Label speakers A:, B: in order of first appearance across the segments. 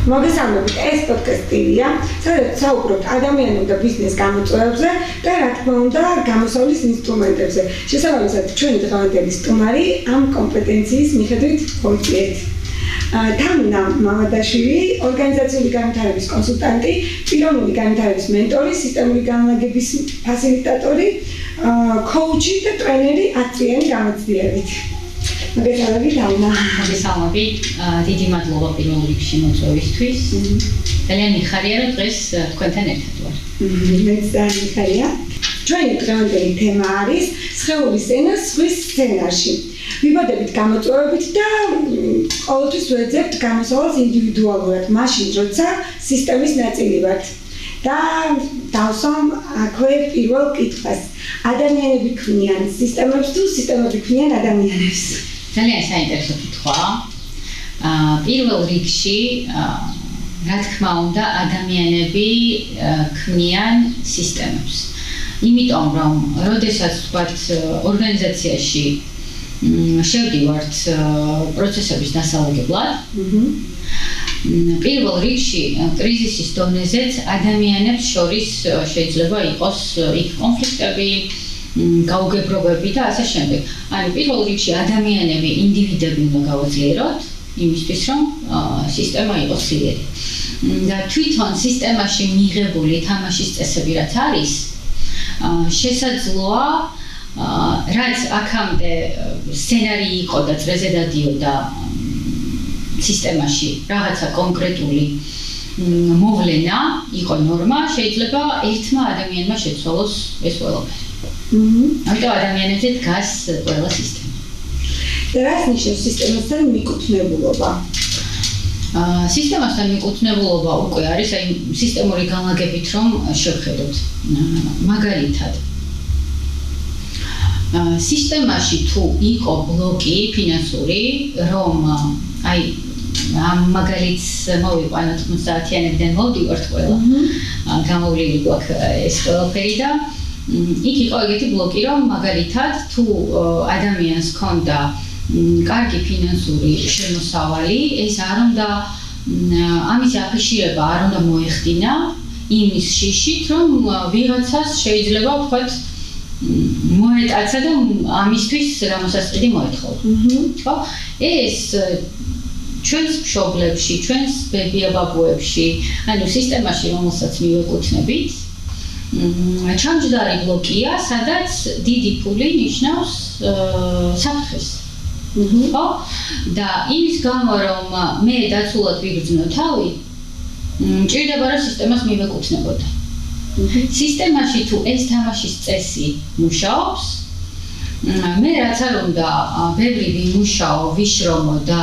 A: მოგესალმებით, ეს პოდკასტია, სადაც საუბრობთ ადამიანურ და ბიზნეს გამოწვევებზე და რა თქმა უნდა, გამოსავლის ინსტრუმენტებზე. შესაბამისად, ჩვენი დღევანდელი სტუმარი ამ კომპეტენციის მიხედვით მოიწვიეთ. თამნა მამადაშვილი, ორგანიზაციული განვითარების კონსულტანტი, პიროვნული განვითარების მენტორი, სისტემური განლაგების ფასილიტატორი, კოუჩი და ტრენერი 10 წლიანი გამოცდილებით. მოგესალმებით, თამნა.
B: მოგესალმებით, დიდი მადლობა პირველ რიგში მოწვევისთვის. ძალიან მიხარია, რომ დღეს თქვენთან ერთად ვარ.
A: მეც ძალიან მიხარია. ჩვენი დღევანდელი თემა არის სხეულის ენა ზღვის სცენარში. ვიბადებით გამოწვევებით და ყოველთვის ვეძებთ გამოსავალს ინდივიდუალურად, მაშინ როცა სისტემის ნაწილი ვართ. და დავსვამ აქვე პირველ კითხვას. ადამიანები ქმნიან სისტემებს თუ სისტემები ქმნიან ადამიანებს?
B: ძალიან საინტერესო კითხვაა. პირველ რიგში, რა თქმა უნდა, ადამიანები ქმნიან სისტემებს. იმიტომ რომ, როდესაც ვთქვათ, ორგანიზაციაში შევდივართ პროცესების დასალაგებლად, პირველ რიგში კრიზისის დონეზეც ადამიანებს შორის შეიძლება იყოს იქ კონფლიქტები, გაუგებრობები და ასე შემდეგ. ანუ პირველ რიგში ადამიანები, ინდივიდები უნდა გავაძლიეროთ იმისთვის, რომ სისტემა იყოს ძლიერი. და თვითონ სისტემაში მიღებული თამაშის წესები რაც არის, შესაძლოა რაც აქამდე სცენარი იყო და წრეზე დადიოდა სისტემაში რაღაცა კონკრეტული მოვლენა იყო ნორმა, შეიძლება ერთმა ადამიანმა შეცვალოს ეს ყველაფერი. ამიტომ ადამიანებზე დგას ყველა სისტემა.
A: და რას ნიშნავს სისტემასთან მიკუთვნებულობა?
B: სისტემასთან მიკუთვნებულობა უკვე არის აი სისტემური განლაგებით რომ შევხედოთ. მაგალითად სისტემაში თუ იყო ბლოკი ფინანსური, რომ აი ამ მაგალითს მოვიყვანოთ 50-იანებიდან მოვდივართ ყველა. გამოვლილი გვაქვს ეს ყველაფერი და იქ იყო ეგეთი ბლოკი, რომ მაგალითად თუ ადამიანს ჰქონდა კარგი ფინანსური შემოსავალი, ეს არ უნდა ამის აფიშირება არ უნდა მოეხდინა იმის შიშით, რომ ვიღაცას შეიძლება ვთქვათ მოეტაცა და ამისთვის გამოსასყიდი მოეთხოვა. ხო? ეს ჩვენს მშობლებში, ჩვენს ბებია-ბაბუებში, ანუ სისტემაში, რომელსაც მივეკუთვნებით, ჩამჯდარი ბლოკია, სადაც დიდი ფული ნიშნავს საფრთხეს. ხო? და იმის გამო, რომ მე დაცულად ვიგრძნო თავი, მჭირდება, რომ სისტემას მივეკუთვნებოდა. სისტემაში თუ ეს თამაშის წესი მუშაობს, მე რაც არ უნდა ბევრი ვიმუშაო, ვიშრომო და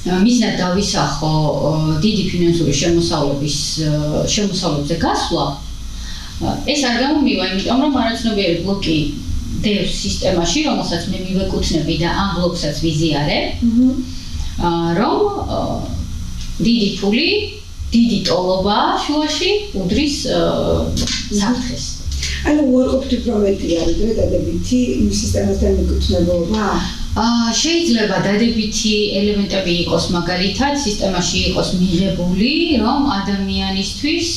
B: მიზნად დავისახო დიდი ფინანსური შემოსავლებზე გასვლა, ეს არ გამომივა, იმიტომ რომ არაცნობიერი ბლოკი დევს სისტემაში, რომელსაც მე მივეკუთვნები და ამ ბლოკსაც ვიზიარებ, რომ დიდი ფული, დიდი ტოლობა შუაში უდრის საფრთხეს.
A: ანუ უარყოფით რომ მეტი არის დადებითი სისტემასთან მიკუთვნებულობა?
B: შეიძლება დადებითი ელემენტები იყოს, მაგალითად, სისტემაში იყოს მიღებული, რომ ადამიანისთვის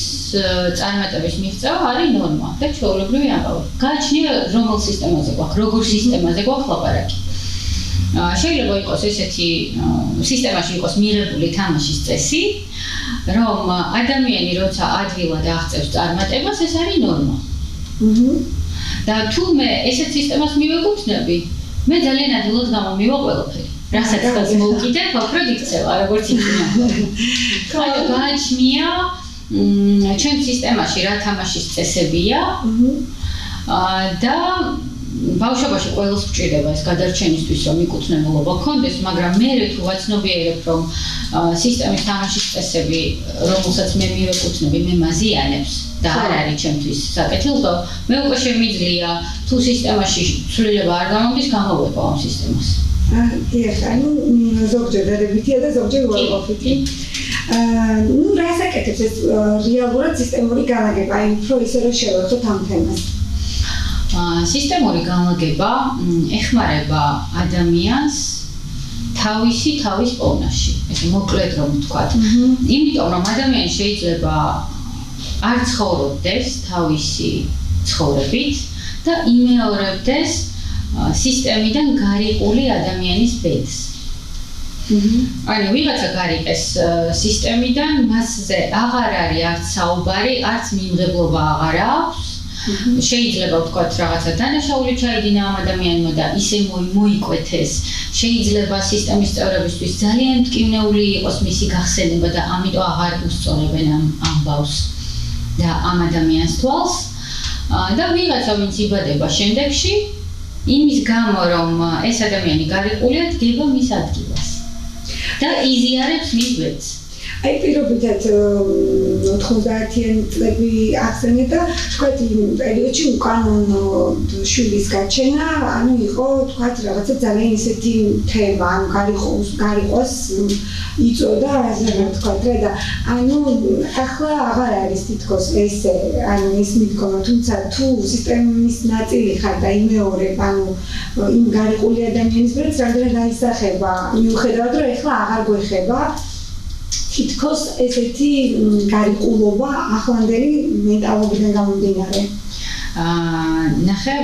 B: წარმატების მიღწევა არის ნორმა და ჩვეულებრივი ამბავი. გააჩნია რომელ სისტემაზე გვაქვს, როგორ სისტემაზე გვაქვს ლაპარაკი. შეიძლება იყოს ესეთი სისტემაში იყოს მიღებული თამაშის წესი, რომ ადამიანი როცა ადვილად აღწევს წარმატებას, ეს არის ნორმა. და თუ მე ესეთ სისტემას მივეკუთვნები, მე ძალიან ადვილად გამომივა ყველაფერი. რასაც ხალხს მოვკიდებ, ოქროდ იქცევა, როგორც იქნება. ანუ გააჩნია ჩვენ სისტემაში რა თამაშის წესებია და ბავშვობაში ყველას გვჭირდება ეს გადარჩენისთვის, რომ მიკუთვნებულობა გქონდეს, მაგრამ მე თუ ვაცნობიერებ, რომ სისტემის თამაშის წესები, რომელსაც მე მივეკუთვნები, მე მაზიანებს და არ არის ჩემთვის საკეთილდო, მე უკვე შემიძლია თუ სისტემაში ცვლილება არ გამომდის, გამოვეპო ამ სისტემას.
A: დიახ, ანუ ზოგჯერ დადებითია და ზოგჯერ უარყოფითი. ნუ რას აკეთებს ეს რეალურად სისტემური განლაგება, აი უფრო ისე რომ შევეხოთ ამ თემას.
B: სისტემური განლაგება ეხმარება ადამიანს თავის პოვნაში, ესე მოკლედ რომ ვთქვათ. იმიტომ რომ ადამიანი შეიძლება არ ცხოვრობდეს თავისი ცხოვრებით და იმეორებდეს სისტემიდან გარიყული ადამიანის ბედს. ანუ ვიღაცა გარიყეს სისტემიდან, მასზე აღარ არის არც საუბარი, არც მიმღებლობა აღარ აქვს. შეიძლება ვთქვათ რაღაცა დანაშაული ჩაიდინა ამ ადამიანმა და ისე მოიკვეთეს. შეიძლება სისტემის წევრებისთვის ძალიან მტკივნეული იყოს მისი გახსენება და ამიტომ აღარ უსწორებენ ამ ამბავს და ამ ადამიანს თვალს. და ვიღაცა ვინც იბადება შემდეგში, იმის გამო რომ ეს ადამიანი გარიყულია, დგება მის ადგილას და იზიარებს მის ბედს.
A: აი პირობითად 90-იანი წლები ახსენე და თქვათ იმ პერიოდში უკანონო შვილის გაჩენა, ანუ იყო თქვათ რაღაცა ძალიან ისეთი თემა, ანუ გარიყოს იწოდა ასე ვთქვათ რა და ანუ ახლა აღარ არის თითქოს ესე, ანუ ეს მიდგომა, თუმცა თუ სისტემის ნაწილი ხარ და იმეორებ, ანუ იმ გარიყული ადამიანის ბედს რამდენად აისახება, მიუხედავად რომ ახლა აღარ გვეხება თითქოს ესეთი გარიყულობა ახლანდელი მენტალობიდან გამომდინარე.
B: ნახე,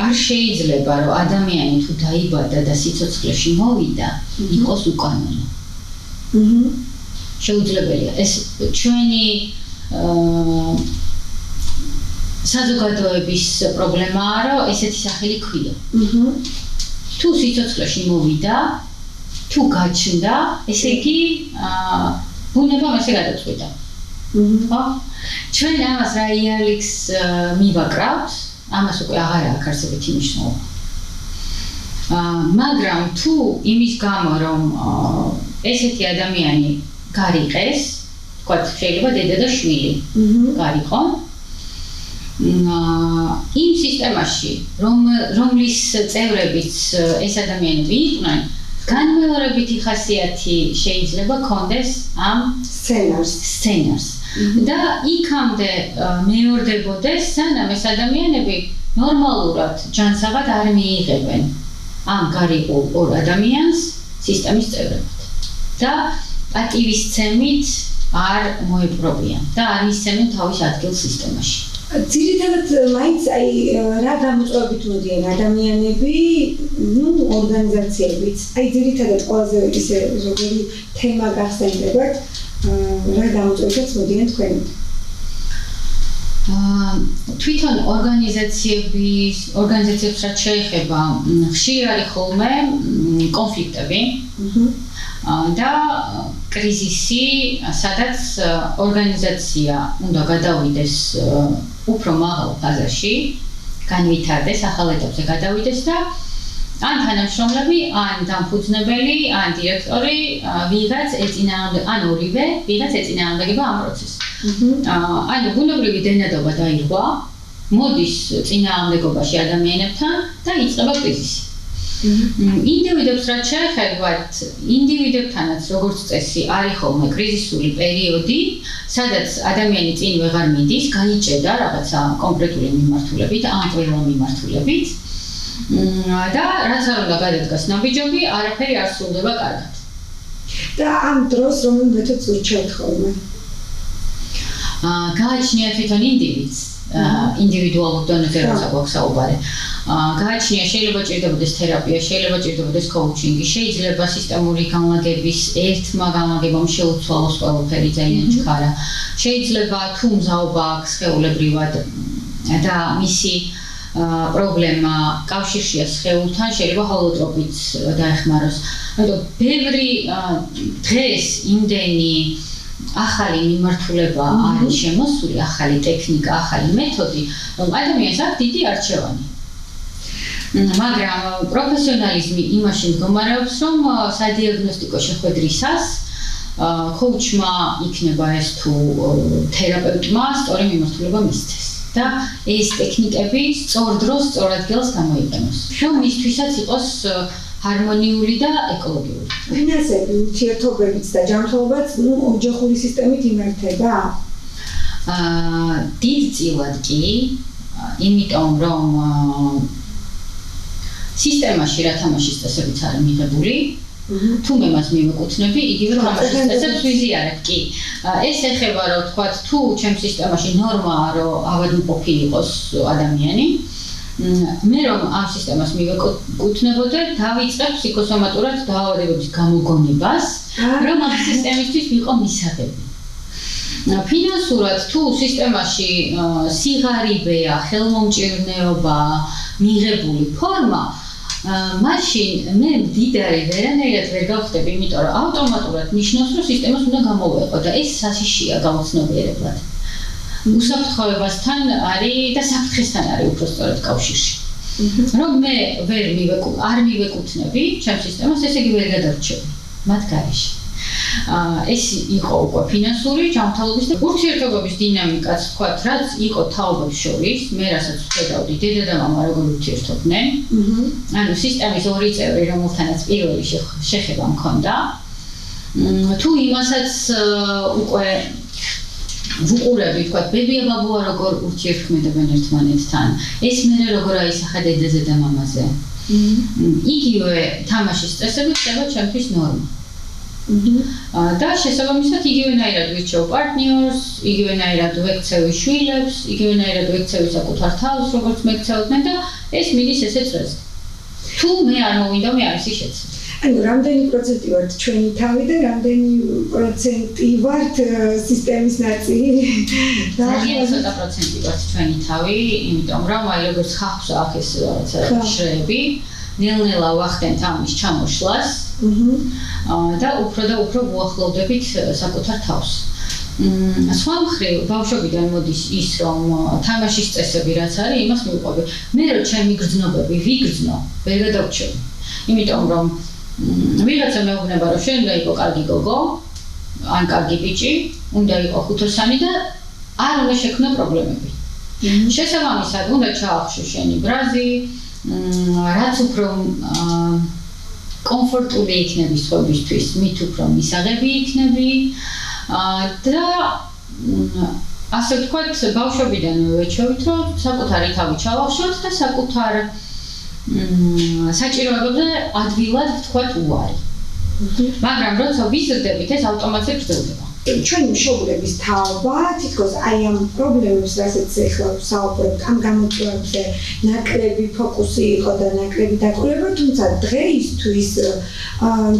B: არ შეიძლება რომ ადამიანი თუ დაიბადა და სიცოცხლეში მოვიდა, იყოს უკანონო. შეუძლებელია. ეს ჩვენი საზოგადოების პრობლემაა, რომ ესეთი სახელი ქვია. თუ სიცოცხლეში მოვიდა, თუ გაჩნდა, ესე იგი ბუნებამ ესე გადაწყვიტა. ხო? ჩვენ ამას რა იარლიქს მივაკრავთ, ამას უკვე აღარ აქვს არსებითი მნიშვნელობა. მაგრამ თუ იმის გამო რომ ესეთი ადამიანი გარიყეს, თქვათ შეიძლება დედა და შვილი გარიყონ, იმ სისტემაში რომლის წევრებიც ეს ადამიანები იყვნენ, განმეორებითი ხასიათი შეიძლება კონდეს ამ სცენარს. და იქამდე მეორდებოდეს, სანამ ეს ადამიანები ნორმალურად ჯანსაღად არ მიიღებენ ამ გარიყულ ორ ადამიანს სისტემის წევრებად. და პატივისცემით არ მოიპყრობიან და არ მისცემენ თავის ადგილს სისტემაში.
A: ძირითადად მაინც აი რა გამოწვევებით მოდიან ადამიანები, ორგანიზაციებიც. აი ძირითადად ყველაზე ისე ზოგიერთი თემა გახსენდებათ, რა გამოწვევებიც მოდიან თქვენით.
B: თვითონ ორგანიზაციებს რაც შეეხება, ხშირი არის ხოლმე კონფლიქტები და კრიზისი, სადაც ორგანიზაცია უნდა გადავიდეს უფრო მაღალ ფაზაში, განვითარდეს, ახალ ეტაპზე გადავიდეს და ან თანამშრომლები, ან დამფუძნებელი, ან დირექტორი ვიღაც ეწინააღმდეგება, ან ორივე ვიღაც ეწინააღმდეგება ამ პროცესს. ანუ ბუნებრივი დენადობა დაირღვა, მოდის წინააღმდეგობაში ადამიანებთან და იწყება კრიზისი. ინდივიდებს რაც შეეხებათ, ინდივიდებთანაც როგორც წესი არის ხოლმე კრიზისული პერიოდი, სადაც ადამიანი წინ ვეღარ მიდის, გაიჭედა რაღაცა კონკრეტული მიმართულებით, ან ყველა მიმართულებით და რაც არ უნდა გადადგას ნაბიჯები, არაფერი არ სრულდება კარგად.
A: და ამ დროს რომელ მეთოდს ურჩევთ ხოლმე?
B: გააჩნია თვითონ ინდივიდს, ინდივიდუალურ დონეზე როცა გვაქვს საუბარი. გააჩნია შეიძლება ჭირდებოდეს თერაპია, შეიძლება ჭირდებოდეს კოუჩინგი, შეიძლება სისტემური განლაგების ერთმა განლაგებამ შეუცვალოს ყველაფერი ძალიან ჩქარა. შეიძლება თუ მზაობა აქვს სხეულებრივად და მისი პრობლემა კავშირშია სხეულთან, შეიძლება ჰოლოტროპით დაეხმაროს. ანუ ბევრი დღეს იმდენი ახალი მიმართულება არის შემოსული, ახალი ტექნიკა, ახალი მეთოდი, რომ ადამიანს აქვს დიდი არჩევანი. მაგრამ პროფესიონალიზმი იმაში მდგომარეობს, რომ სადიაგნოსტიკო შეხვედრისას კოუჩმა იქნება ეს თუ თერაპევტმა სწორი მიმართულება მისცეს და ეს ტექნიკები სწორ დროს, სწორ ადგილას გამოიყენოს, რომ მისთვისაც იყოს ჰარმონიული და ეკოლოგიური.
A: ფინანსები, ურთიერთობებიც და ჯანმრთელობაც, ოჯახური სისტემით იმართება?
B: დიდწილად კი, იმიტომ რომ სისტემაში რა თამაშის წესებიც არის მიღებული. თუ მე მას მივეკუთვნები, იგივე თამაშის წესებს ვიზიარებ კი. ეს ეხება რომ თქვა თუ ჩემ სისტემაში ნორმაა რომ ავადმყოფი იყოს ადამიანი. მე რომ ამ სისტემას მივეკუთვნებოდე, დავიწყებ ფსიქოსომატურად დაავადებების გამოგონებას, რომ ამ სისტემისთვის ვიყო მისაღები. ფინანსურად თუ სისტემაში სიღარიბეა, ხელმომჭირნეობა, მიღებული ფორმა, მაშინ მე მდიდარი ვერანაირად ვერ გავხდები, იმიტომ რომ ავტომატურად ნიშნავს, რომ სისტემას უნდა გამოვეყო და ეს საშიშია გაუცნობიერებლად. უსაფრთხოებასთან არის და საფრთხესთან არის უბრალოდ კავშირში. რომ მე არ მივეკუთვნები ჩემ სისტემას, ესე იგი ვერ გადარჩები მათ გარეშე. ეს იყო უკვე ფინანსური ჯანმრთელობის და ურთიერთობების დინამიკაც თქვათ, რაც იყო თაობებს შორის, მე რასაც ვხედავდი, დედა და მამა როგორ ურთიერთობდნენ. ანუ სისტემის ორი წევრი, რომელთანაც პირველი შეხება მქონდა. თუ იმასაც უკვე ვუყურები, თქვათ, ბებია ბაბუა როგორ ურთიერთქმედებენ ერთმანეთთან, ეს მე როგორ აისახა დედაზე და მამაზე. იგივე თამაშის წესები ხდება ჩემთვის ნორმა. და შესაბამისად იგივენაირად ვირჩევ პარტნიორს, იგივენაირად ვექცევი შვილებს, იგივენაირად ვექცევი საკუთარ თავს, როგორც მეკცევდნენ და ეს მიდის ესე წრეზე. თუ მე არ მოვიდა, მე არის შეცდომა.
A: ანუ რამდენი პროცენტი ვართ ჩვენი თავი და რამდენი პროცენტი ვართ სისტემის ნაწილი?
B: ძალიან ცოტა პროცენტი ვართ ჩვენი თავი, იმიტომ რომ აი როგორც ხახს აქვს ეს რაღაცა შრეები, ნელ-ნელა ვახდენთ ამის ჩამოშლას. და უფრო ვუახლოვდებით საკუთარ თავს. სხვა მხრივ, ბავშვობიდან მოდის ის, რომ თამაშის წესები რაც არის, იმას მივყვები. მე რომ ჩემი გრძნობები ვიგრძნო, ვერ გადავრჩები. იმიტომ რომ ვიღაცა მეუბნება, რომ შენ უნდა იყო კარგი გოგო, ან კარგი ბიჭი, უნდა იყო ხუთოსანი და არ უნდა შექმნო პრობლემები. შესაბამისად, უნდა ჩაახშო შენი ბრაზი, რაც უფრო კომფორტული იქნები სხვებისთვის, მით უფრო მისაღები იქნები და ასე ვთქვათ, ბავშვობიდან ვეჩვევით, რომ საკუთარი თავი ჩავახშოთ და საკუთარ საჭიროებებზე ადვილად ვთქვათ უარი. მაგრამ როცა ვიზრდებით, ეს ავტომატურად გრძელდება. ჩვენი მშობლების თაობა თითქოს აი ამ პრობლემებს, რასაც ეხლა ვსაუბრობთ, ამ გამოწვევებზე ნაკლები ფოკუსი იყო და ნაკლები დაკვრება, თუმცა დღეისთვის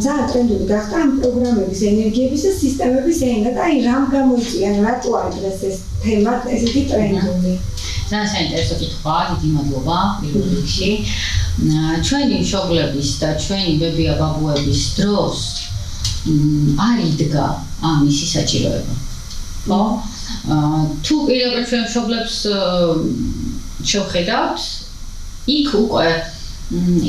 B: ძალიან ტრენდული გახდა ამ პროგრამების, ენერგიების და სისტემების ენა და აი რამ გამოიწვია, რატო არის დღეს ეს თემა ესეთი ტრენდული? ძალიან საინტერესო კითხვა, დიდი მადლობა პირველ რიგში. ჩვენი მშობლების და ჩვენი ბებია ბაბუების დროს არ იდგა ამისი საჭიროება. ხო? თუ პირდაპირ ჩვენ მშობლებს შევხედავთ, იქ უკვე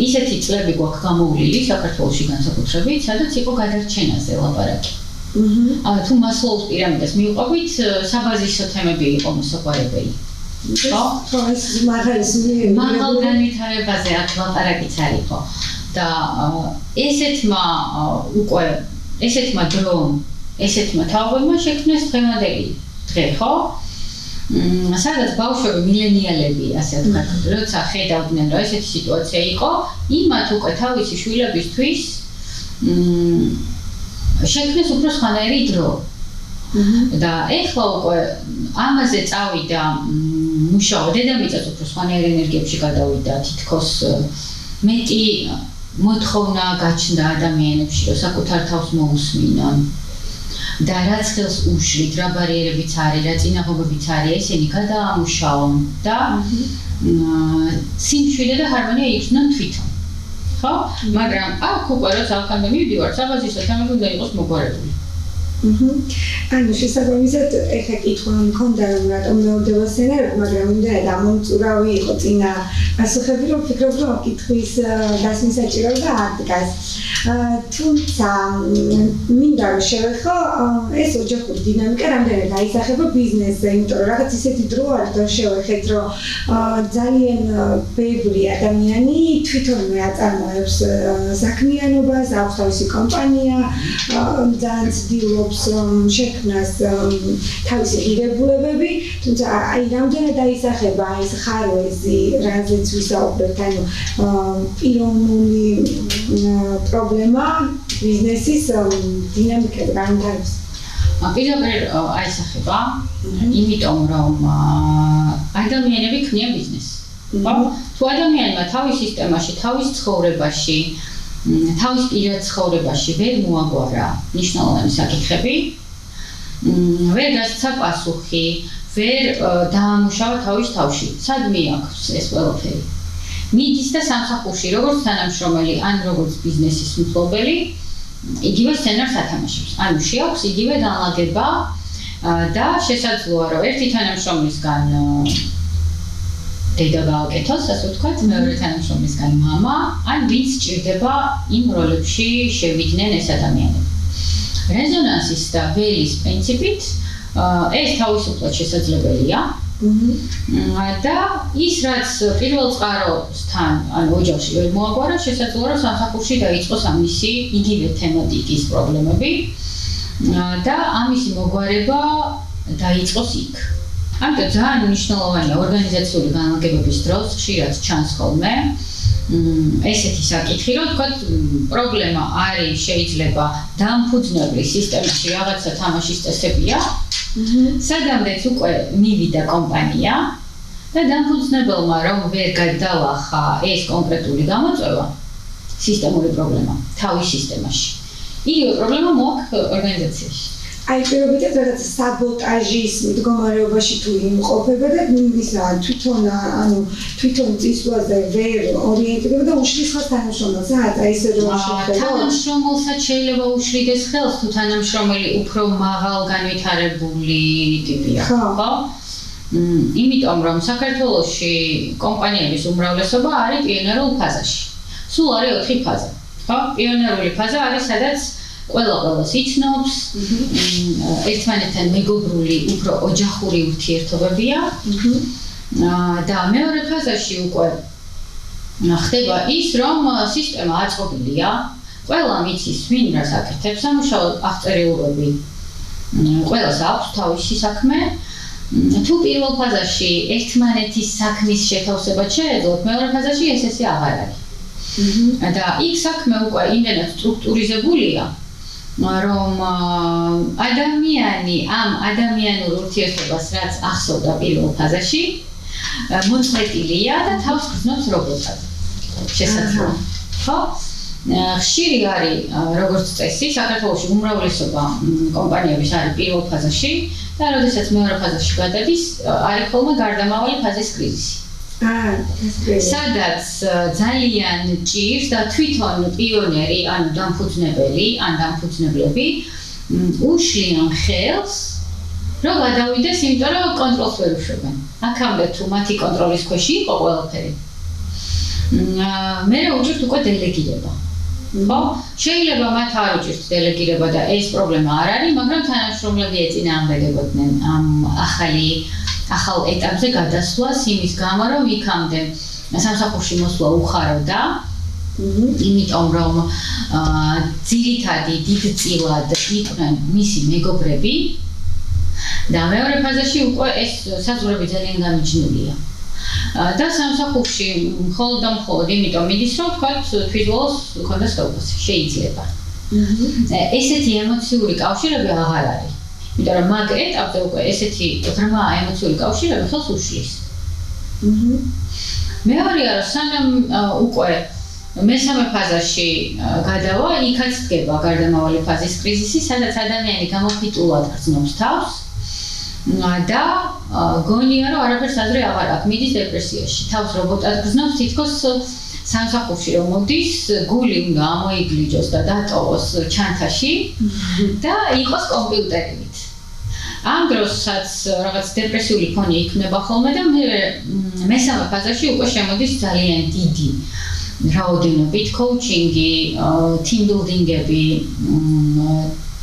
B: ისეთი წლები გვაქვს გამოვლილი საქართველოში განსაკუთრებით, სადაც იყო გადარჩენაზე ლაპარაკი. თუ მასლოუს პირამიდას მივყვებით, საბაზისო თემები იყო მოსაყვარებელი.
A: ხო, ეს
B: მაღალ განვითარებაზე აქ ლაპარაკიც არ იყო. და ესეთმა დრომ, ესეთმა თაობებმა შექმნეს დღევანდელი დღე, ხო? სადაც ბავშვები, მილენიალები, ასე ვთქვათ, როცა ხედავდნენ, რომ ესეთი სიტუაცია იყო, იმათ უკვე თავისი შვილებისთვის შექმნეს უფრო სხვანაირი დრო. და ეხლა უკვე ამაზე წავიდა მუშაობა, დედამიწაც უფრო სხვანაირი ენერგიებში გადავიდა, თითქოს მეტი მოთხოვნა გაჩნდა ადამიანებში, რომ საკუთარ თავს მოусმინონ. და რაც ხელს უშლით, რა ბარიერებიც არის, რა წინაღობებიც არის, ესენი გადაამუშავონ და სიმშვიდე და ჰარმონია იგრძნონ თვითონ. ხო? მაგრამ აქ უკვე როცა აქამდე მივდივარ, საბაზისო თემები უნდა იყოს მოგვარებული.
A: ანუ შესაბამისად, ეხლა კითხვა მქონდა, რომ რატომ მეორდება სცენარები, მაგრამ უნდა დამომწურავი იყო წინა პასუხები, რომ ვფიქრობ, რომ კითხვის დასმის საჭიროება არ დგას. თუმცა მინდა რომ შევეხო ეს ოჯახური დინამიკა რამდენად აისახება ბიზნესზე, იმიტომ რომ რაღაც ისეთი დრო არის რომ შევეხეთ რომ ძალიან ბევრი ადამიანი თვითონვე აწარმოებს საქმიანობას, აქვს თავისი კომპანია, ძალიან ცდილობს შექმნას თავისი ღირებულებები, თუმცა აი რამდენად აისახება ეს ხარვეზი, რაზეც ვისაუბრებთ, ანუ პიროვნული პრობლემა ბიზნესის დინამიკაზე განვითარების.
B: პირდაპირ აისახება, იმიტომ რომ ადამიანები ქმნიან ბიზნესს. თუ ადამიანმა თავის სისტემაში, თავის ცხოვრებაში, თავის პირად ცხოვრებაში ვერ მოაგვარა მნიშვნელოვანი საკითხები, ვერ გასცა პასუხი, ვერ დაამუშავა თავის თავში, სად მიაქვს ეს ყველაფერი. მიდის და სამსახურში, როგორც თანამშრომელი, ან როგორც ბიზნესის მფლობელი, იგივე სცენარს ათამაშებს. ანუ შეაქვს იგივე განლაგება და შესაძლოა, რომ ერთი თანამშრომლისგან დედა გააკეთოს, ასე ვთქვათ, მეორე თანამშრომლისგან მამა, ან ვინც სჭირდება იმ როლებში შევიდნენ ეს ადამიანები. რეზონანსის და ველის პრინციპით ეს თავისუფლად შესაძლებელია. და ის რაც პირველ წყაროსთან, ანუ ოჯახში ვერ მოაგვარა, შესაძლოა რომ სამსახურში დაიწყოს ამისი იგივე თემატიკის პრობლემები და ამისი მოგვარება დაიწყოს იქ. ამიტომ ძალიან მნიშვნელოვანია ორგანიზაციული განლაგებების დროს ხშირად ჩანს ხოლმე ესეთი საკითხი, რომ თქვა პრობლემა არის შეიძლება დამფუძნებლის სისტემაში რაღაცა თამაშის წესებია, სადამდეც უკვე მივიდა კომპანია და დამფუძნებელმა რომ ვერ გადაлаხა ეს კონკრეტული გამოწვევა, სისტემური პრობლემა თავის სისტემაში. იგივე პრობლემა მოაქვს ორგანიზაციაში.
A: აი პირობითად რაღაც საბოტაჟის მდგომარეობაში თუ იმყოფება და თვითონ წისვლაზე ვერ ორიენტირება და უშლის ხელს თანამშრომელს, აი ესე რომ შეხედო.
B: თანამშრომელსაც შეიძლება უშლიდეს ხელს თუ თანამშრომელი უფრო მაღალ განვითარებული ტიპია, ხო? იმიტომ რომ საქართველოში კომპანიების უმრავლესობა არის პიონერულ ფაზაში. სულ არის 4 ფაზა, ხო? პიონერული ფაზა არის სადაც ყველას იცნობს, ერთმანეთთან მეგობრული, უფრო ოჯახური ურთიერთობებია და მეორე ფაზაში უკვე ხდება ის, რომ სისტემა აწყობილია, ყველა მიცის ვინ რას აკეთებს, სამუშაო აღწერილობები ყველას აქვს თავისი საქმე. თუ პირველ ფაზაში ერთმანეთის საქმის შეთავსება შეეძლოთ, მეორე ფაზაში ეს აღარ არის. და იქ საქმე უკვე იმდენად სტრუქტურიზებულია, რომ ადამიანი ამ ადამიანურ ურთიერთობას რაც ახსოვდა პირველ ფაზაში მოწყვეტილია და თავს გრძნობს რობოტად. შესაძლოა. ხო? ხშირი არის როგორც წესი, საქართველოში უმრავლესობა კომპანიების არის პირველ ფაზაში და როდესაც მეორე ფაზაში გადადის, არის ხოლმე გარდამავალი ფაზის კრიზისი. სადაც ძალიან ჭირს და თვითონ პიონერი, ანუ დამფუძნებელი, ან დამფუძნებლები უშლიან ხელს, რომ გადავიდეს, იმიტომ რომ კონტროლს ვერ უშვებენ. აქამდე თუ მათი კონტროლის ქვეშ იყო ყველაფერი. მე უჭირთ უკვე დელეგირება. ხო? შეიძლება მათ არ უჭირთ დელეგირება და ეს პრობლემა არ არის, მაგრამ თანამშრომლები ეწინააღმდეგებოდნენ ამ ახალ ეტაპზე გადასვლას იმის გამო, რომ იქამდე სამსახურში მოსვლა უხაროდა, იმიტომ რომ ძირითადი დიდწილად იყვნენ მისი მეგობრები და მეორე ფაზაში უკვე ეს საზღვრები ძალიან გამიჯნულია. და სამსახურში მხოლოდ და მხოლოდ იმიტომ მიდის, რომ თქვათ თვითმფრინავს ქონდეს ხელფასი, შეიძლება. ესეთი ემოციური კავშირები აღარ არის. იმიტომ რომ მაგ ეტაპზე უკვე ესეთი ღრმა ემოციური კავშირები ხელს უშლის. მეორეა, რომ სანამ უკვე მესამე ფაზაში გადავა, იქაც დგება გარდამავალი ფაზის კრიზისი, სადაც ადამიანი გამოფიტულად გრძნობს თავს და გონია, რომ არაფერს აზრი აღარ აქვს, მიდის დეპრესიაში. თავს რობოტად გრძნობს, თითქოს სამსახურში რომ მოდის, გული უნდა ამოიგლიჯოს და დატოვოს ჩანთაში და იყოს კომპიუტერით. ამ დროსაც რაღაც დეპრესიული ფონი იქნება ხოლმე და მესამე ფაზაში უკვე შემოდის ძალიან დიდი რაოდენობით, coaching-ი, team building-ები,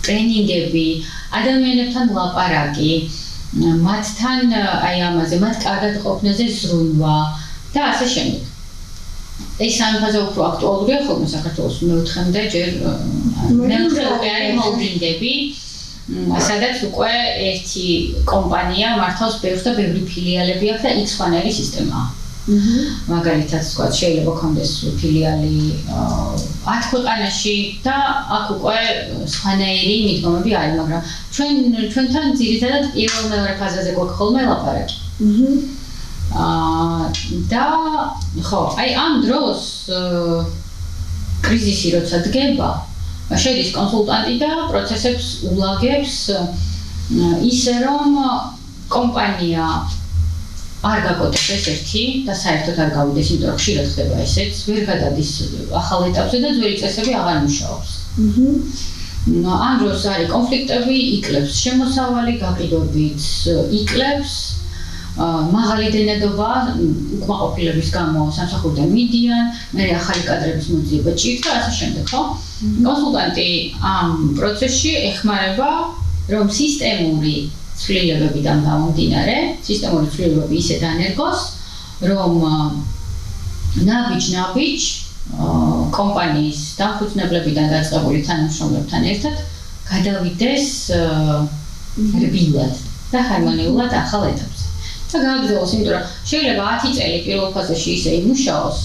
B: ტრენინგები, ადამიანებთან ლაპარაკი, მათთან აი ამაზე, მათ კარგად ყოფნაზე ზრუნვა და ასე შემდეგ. ეს სამფაზე უფრო აქტუალურია ხოლმე საქართველოს მეოთხემდე ჯერ მეოთხე არის ჰოლდინგები, სადაც უკვე ერთი კომპანია მართავს ბევრს და ბევრი ფილიალები აქვს და იქ სხვანაირი სისტემაა. მაგალითად, თქვა, შეიძლება გქონდეს ფილიალი 10 ქვეყანაში და აქ უკვე სხვანაირი მიდგომები არის, მაგრამ ჩვენთან ძირითადად პირველ მეორე ფაზაზე გვაქვს ხოლმე ლაპარაკი. და ხო, აი ამ დროს კრიზისი როცა დგება, შედის კონსულტანტი და პროცესებს ულაგებს ისე რომ კომპანია არ გაკოდეს ეს-ერთი და საერთოდ არ გავიდეს, იმიტომ რომ ხშირად ხდება ესეც, ვერ გადადის ახალ ეტაპზე და ძველი წესები აღარ მუშაობს. ამ დროს არის კონფლიქტები, იკლებს შემოსავალი, გაყიდვებით იკლებს, მაღალი დენადობა უკმაყოფილების გამო სამსახურიდან მიდიან, მე ახალი კადრების მოძიება ჭირს და ასე შემდეგ, ხო? კონსულტანტი ამ პროცესში ეხმარება, რომ სისტემური ცვლილებებიდან გამომდინარე, სისტემური ცვლილებები ისე დანერგოს, რომ ნაბიჯ კომპანიის დამფუძნებლებიდან დაწყებული თანამშრომლებთან ერთად გადავიდეს რბილად და ჰარმონიულად ახალ ეტაპზე. და გააგრძელოს, იმიტომ რომ შეიძლება 10 წელი პირველ ფაზაში ისე იმუშაოს,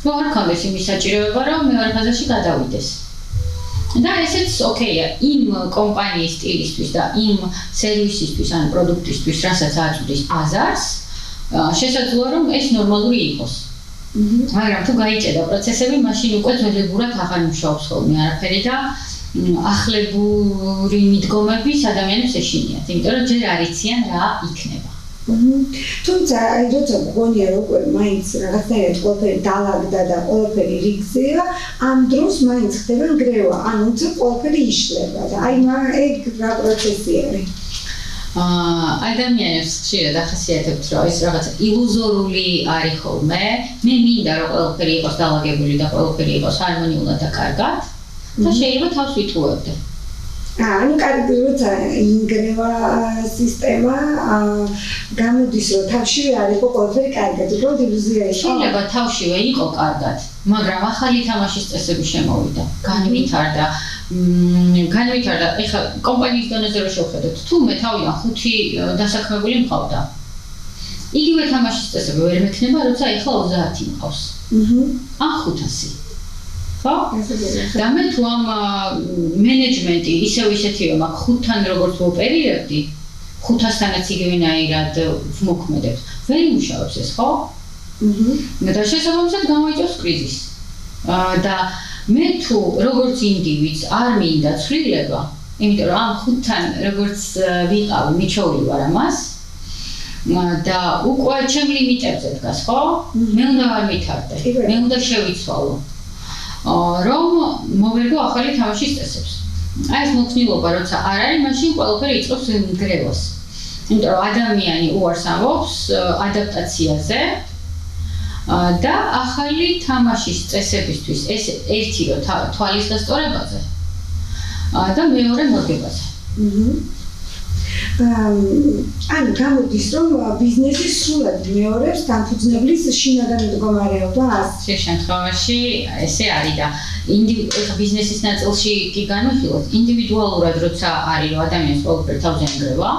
B: რომ არ ქონდეს იმის საჭიროება, რომ მეორე ფაზაში გადავიდეს. და ესეც ოკეია, იმ კომპანიის სტილისთვის და იმ სერვისისთვის ან პროდუქტისთვის, რასაც აწვდის აზარს, შესაძლოა რომ ეს ნორმალური იყოს. მაგრამ თუ გაიჭედა პროცესები, მაშინ უკვე ძველებურად აღარ მუშაობს ხოლმე არაფერი და ახლებური მიდგომების ადამიანებს ეშინიათ, იმიტომ რომ ჯერ არ იციან რა იქნება.
A: თუმცა აი როცა გონია რომ მაინც რაღაცნაირად ყველაფერი დალაგდა და ყველაფერი რიგზეა, ამ დროს მაინც ხდება ნგრევა, ანუ ყველაფერი იშლება და აი ეგ რა პროცესი არის.
B: ადამიანებს ხშირად ახასიათებთ, რომ ეს რაღაცა ილუზორული არის ხოლმე, მე მინდა რომ ყველაფერი იყოს დალაგებული და ყველაფერი იყოს ჰარმონიულად და კარგად და შეიძლება თავს ვიტყუებდე. ანუ
A: კარგი როცა ინგრევა სისტემა გამოდის რომ თავშივე არ იყო ყველაფერი კარგად, უბრალოდ ილუზია იყო.
B: შეიძლება თავშივე იყო კარგად, მაგრამ ახალი თამაშის წესები შემოვიდა, განვითარდა, ეხლა კომპანიის დონეზე რო შევხედოთ, თუ მე თავიდან 5 დასაქმებული მყავდა. იგივე თამაშის წესები ვერ მექნება, როცა ეხლა 30 მყავს. ან 500. ხო? და მე თუ ამ მენეჯმენტი ისევ ისეთივე მაქვს 5-თან როგორც ვოპერირებდი, 500-თანაც იგივენაირად ვმოქმედებს. ვერ იმუშავებს ეს, ხო? და შესაბამისად გამოიწვევს კრიზისს. და მე თუ როგორც ინდივიდს არ მინდა ცვლილება, იმიტომ რომ ამ 5-თან როგორც ვიყავი, მიჩეული ვარ ამას და უკვე ჩემ ლიმიტებზე დგას, ხო? მე უნდა ვამითარდე, მე უნდა შევიცვალო. რომ მოვერგო ახალი თამაშის წესებს. აი ეს მოქნილობა როცა არ არის, მაშინ ყველაფერი იწყებს ნგრევას. იმიტომ რომ ადამიანი უარს ამბობს ადაპტაციაზე და ახალი თამაშის წესებისთვის ეს ერთი რო თვალის დასწორებაზე და მეორე მორგებაზე.
A: ანუ გამოდის რომ ბიზნესი სრულად მეორებს დამფუძნებლის შინაგან მდგომარეობას.
B: შენ შემთხვევაში ესე არის და ბიზნესის ნაწილში კი განვიხილოთ, ინდივიდუალურად როცა არის რომ ადამიანს ყველაფერი თავზე ენგრევა,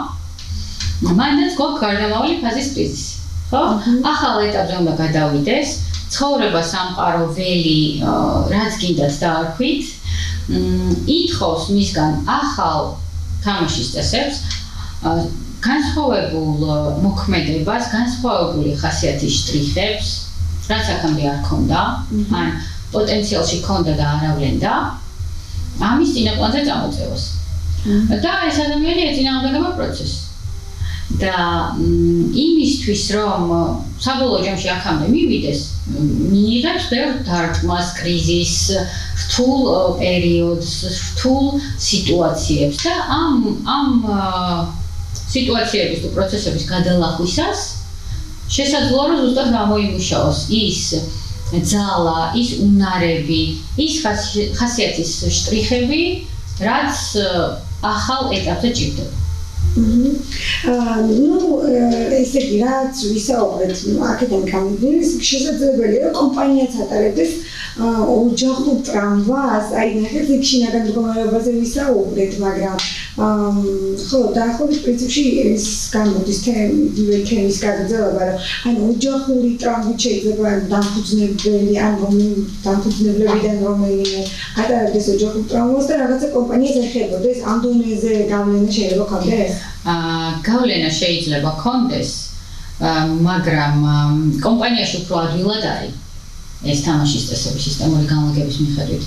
B: მანდაც გვაქვს გარდამავალი ფაზის კრიზისი. ხო? ახალ ეტაპზე უნდა გადავიდეს, ცხოვრება სამყარო ველი რაც გინდათ დაარქვით, ითხოვს მისგან ახალ თამაშის წესებს, განსხვავებულ მოქმედებას, განსხვავებული ხასიათის შტრიხებს, რაც აქამდე არ ქონდა, ან პოტენციალში ქონდა და არ ავლენდა, ამის წინაპლანზე წამოწევას. და ეს ადამიანი ეწინააღმდეგება პროცესს. და იმისთვის რომ საბოლოო ჯამში აქამდე მივიდეს, მიიღებს ბევრ დარტყმას, კრიზისს, რთულ პერიოდს, რთულ სიტუაციებს და ამ სიტუაციების თუ პროცესების გადალახვისას შესაძლოა რომ ზუსტად გამოიმუშაოს ის ძალა, ის უნარები, ის ხასიათის შტრიხები, რაც ახალ ეტაპზე ჭირდება.
A: ესე იგი, რაც ვისაუბრეთ, აქედან გამომდინარე, შესაძლებელია, რომ კომპანიაც ატარებდეს ოჯახურ ტრამვას, აი ნახეთ, იქ შინაგან მდგომარეობაზე ვისაუბრეთ, მაგრამ ხო, დაახლოებით პრინციპში ის გამოდის თემის გაგრძელება, რომ ანუ ოჯახური ტრამვით შეიძლება დამფუძნებელი, ანუ დამფუძნებლებიდან რომელიმე ატარებდეს ოჯახურ ტრამვას და რაღაცა კომპანიას ეხებოდეს, ამ დონეზე გავლენა შეიძლება ქონდეს?
B: გავლენა შეიძლება ქონდეს, მაგრამ კომპანიაში უფრო ადვილად არის ეს თამაშის წესები სისტემური განლაგების მიხედვით.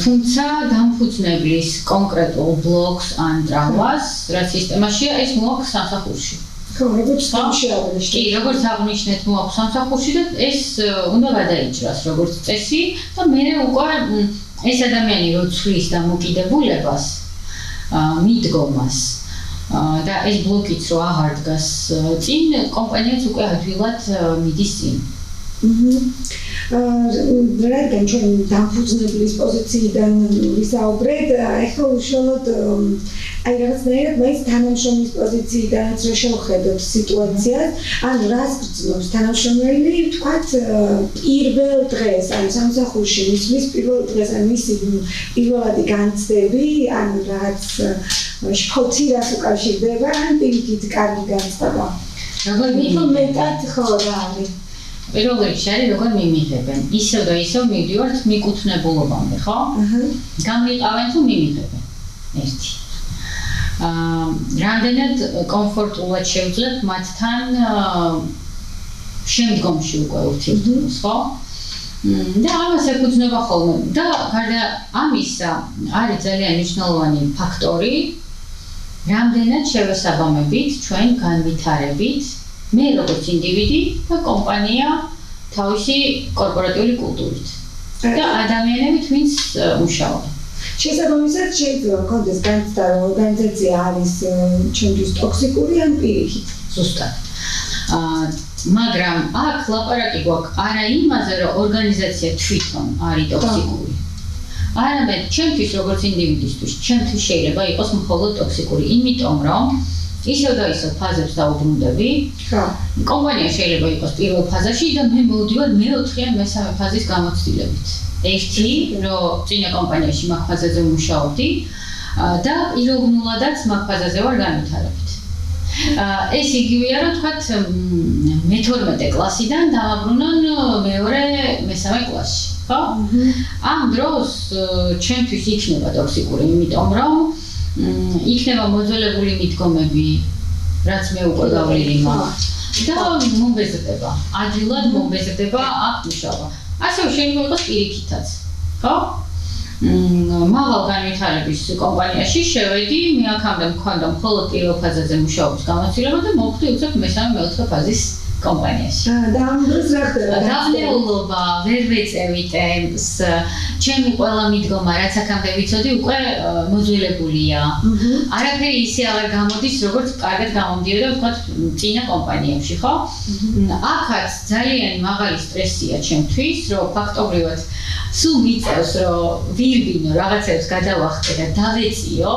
B: თუმცა დამფუძნებლის კონკრეტულ ბლოკს ან ტრამვას, რაც სისტემაშია, ეს მოაქვს სამსახურში.
A: ხო, როგორც აღნიშნეთ.
B: კი, როგორც აღნიშნეთ, მოაქვს სამსახურში და ეს უნდა გადაიჭრას როგორც წესი და მე უკვე ეს ადამიანი რო ცვლის დამოკიდებულებას, მიდგომას და ეს ბლოკიც რო აღარ დგას წინ, კომპანიაც უკვე ადვილად მიდის წინ. რადგან ჩვენ დამფუძნებლის პოზიციიდან ვისაუბრეთ, ეხლა უშუალოდ აი რაღაცნაირად მაინც თანამშრომლის პოზიციიდანაც რო შევხედოთ სიტუაციას, ანუ რას გრძნობს თანამშრომელი, ვთქვათ, პირველ დღეს, ანუ სამსახურში მისვლის პირველ დღეს, ან მისი პირველადი განცდები, ანუ რაღაც შფოთი რას უკავშირდება, ან პირიქით კარგი განცდა. მეტად ხო რა არის. პირველ რიგში არის როგორ მიმიღებენ. ისევ და ისევ მივდივართ მიკუთვნებულობამდე, ხო? გამიყავენ თუ მიმიღებენ. ერთი. რამდენად კომფორტულად შევძლებთ მათთან შემდგომში უკვე ურთიერთობას, ხო? და ამას ეკუთვნება ხოლმე. და გარდა ამისა, არის ძალიან მნიშვნელოვანი ფაქტორი, რამდენად შევესაბამებით ჩვენ განვითარებით მე როგორც ინდივიდი და კომპანია თავისი კორპორატიული კულტურით და ადამიანებით, ვინც მუშაობენ.
A: შესაბამისად შეიძლება კონდეს განცდა, რომ ორგანიზაცია არის ჩვენთვის ტოქსიკური ან პირიქით.
B: ზუსტად. მაგრამ აქ ლაპარაკი გვაქვს არა იმაზე, რომ ორგანიზაცია თვითონ არის ტოქსიკური. არამედ ჩვენთვის როგორც ინდივიდისთვის, ჩვენთვის შეიძლება იყოს მხოლოდ ტოქსიკური, იმიტომ რომ ისევ და ისევ ფაზებს დაუბრუნდები.
A: ხო.
B: კომპანია შეიძლება იყოს პირველ ფაზაში და მე მოვდივარ მეოთხე ან მესამე ფაზის გამოცდილებით. ერთი, რომ წინა კომპანიაში მაგ ფაზაზე ვმუშაობდი და პიროვნულადაც მაგ ფაზაზე ვარ განვითარებით. ეს იგივეა, რომ თქვათ მე-12 კლასიდან დავაბრუნონ მეორე მესამე კლასში, ხო? ამ დროს ჩვენთვის იქნება ტოქსიკური, იმიტომ რომ იქნება მოძველებული მიდგომები, რაც მე უკვე გავლილი მაქვს და მომბეზრდება, ადვილად მომბეზრდება აქ მუშაობა. ასევე შეიძლება იყოს პირიქითაც, ხო? მაღალ განვითარების კომპანიაში შევედი, მე აქამდე მქონდა მხოლოდ პირველ ფაზაზე მუშაობის გამოცდილება და მოვხვდი უცებ მესამე მეოთხე ფაზის კომპანიაში.
A: და ამ დროს რა ხდება?
B: დაღლეულობა, ვერ ვეწევი ტემპს, ჩემი ყველა მიდგომა, რაც აქამდე ვიცოდი, უკვე მოძველებულია. არაფერი ისე აღარ გამოდის, როგორც კარგად გამომდიოდა, ვთქვათ, წინა კომპანიებში, ხო? აქაც ძალიან მაღალი სტრესია ჩემთვის, რომ ფაქტობრივად სულ მიწევს, რომ ვირბინო, რაღაცებს გადავახტე და დავეციო,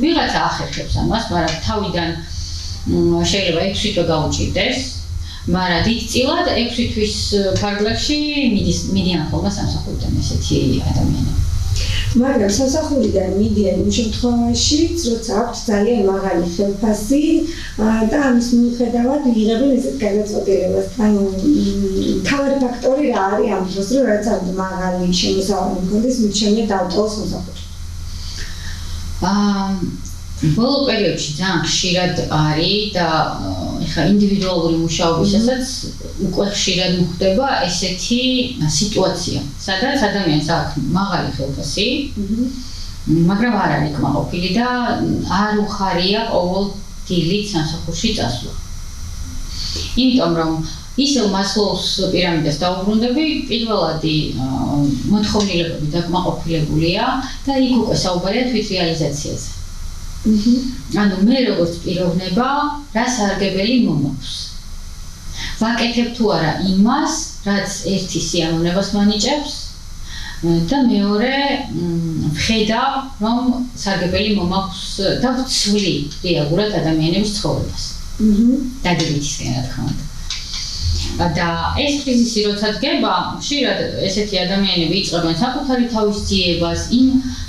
B: ვიღაცა ახერხებს ამას, მაგრამ თავიდან შეიძლება 6 თვე გაუჭირდეს. მაგრამ დიდწილად 6 თვის ფარგლებში მიდიან ხოლმე სამსახურიდან ესეთი ადამიანები.
A: მაგრამ სამსახურიდან მიდიან იმ შემთხვევაშიც, როცა აქვთ ძალიან მაღალი ხელფასი და ამის მიუხედავად იღებენ ესეთ გადაწყვეტილებას. ანუ თავი ფაქტორი რა არის ამ დროს, რომ რაც ამ მაღალი შემოსავალი მქონდეს, მით შემდეგ დავტოვოს სამსახური.
B: ბოლო პერიოდში ძალიან ხშირად არის და ეხლა ინდივიდუალური მუშაობისასაც უკვე ხშირად მოხდება ესეთი სიტუაცია, სადაც ადამიანს აქვს მაღალი ხელფასი, მაგრამ არ არის კმაყოფილი და არ უხარია ყოველდღიურად სამსახურში წასვლა. იმიტომ რომ ისევ მასლოუს პირამიდას დაუბრუნდები, პირველადი მოთხოვნილებები დაკმაყოფილებულია და იქ უკვე საუბარია თვითრეალიზაციაზე. ანუ მე როგორც პიროვნება, რა სარგებელი მომაქვს. ვაკეთებ თუ არა იმას, რაც ერთი სიამოვნებას მანიჭებს და მეორე ვხედავ, რომ სარგებელი მომაქვს და ვცვლი რეალურად ადამიანების ცხოვრებას. დადებითისკენ, რა თქმა უნდა. და ეს კრიზისი როცა დგება, ხშირად ესეთი ადამიანები იწყებენ საკუთარი თავის ძიებას, იმ